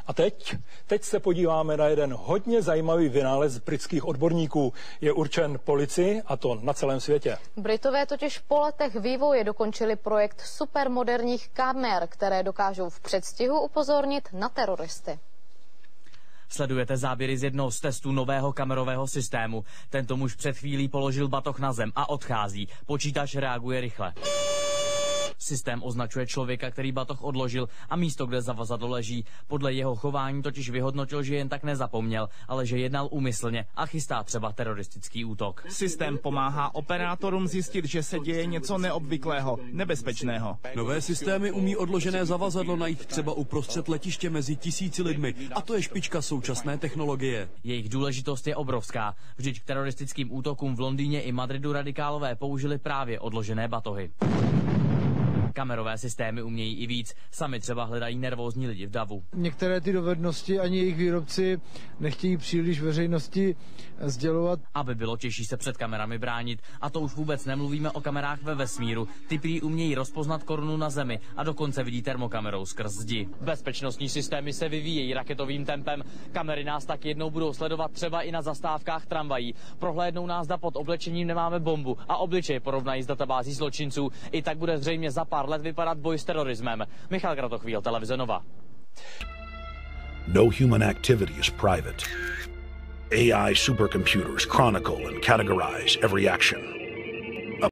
A teď se podíváme na jeden hodně zajímavý vynález britských odborníků. Je určen policii, a to na celém světě. Britové totiž po letech vývoje dokončili projekt supermoderních kamer, které dokážou v předstihu upozornit na teroristy. Sledujete záběry z jednoho z testů nového kamerového systému. Tento muž před chvílí položil batoh na zem a odchází. Počítač reaguje rychle. Systém označuje člověka, který batoh odložil, a místo, kde zavazadlo leží. Podle jeho chování totiž vyhodnotil, že jen tak nezapomněl, ale že jednal úmyslně a chystá třeba teroristický útok. Systém pomáhá operátorům zjistit, že se děje něco neobvyklého, nebezpečného. Nové systémy umí odložené zavazadlo najít třeba uprostřed letiště mezi 1000 lidmi, a to je špička současné technologie. Jejich důležitost je obrovská. Vždyť k teroristickým útokům v Londýně i Madridu radikálové použili právě odložené batohy. Kamerové systémy umějí i víc. Sami třeba hledají nervózní lidi v davu. Některé ty dovednosti ani jejich výrobci nechtějí příliš veřejnosti sdělovat. Aby bylo těžší se před kamerami bránit. A to už vůbec nemluvíme o kamerách ve vesmíru. Ty prý umějí rozpoznat korunu na zemi a dokonce vidí termokamerou skrz zdi. Bezpečnostní systémy se vyvíjejí raketovým tempem. Kamery nás tak jednou budou sledovat třeba i na zastávkách tramvají. Prohlédnou nás, zda pod oblečením nemáme bombu a obličej porovnají s databází zločinců. I tak bude zřejmě za pár let vypadat boj s terorismem. Michal Kratochvíl, televize Nova. No human activity is private. AI supercomputers chronicle and categorize every action.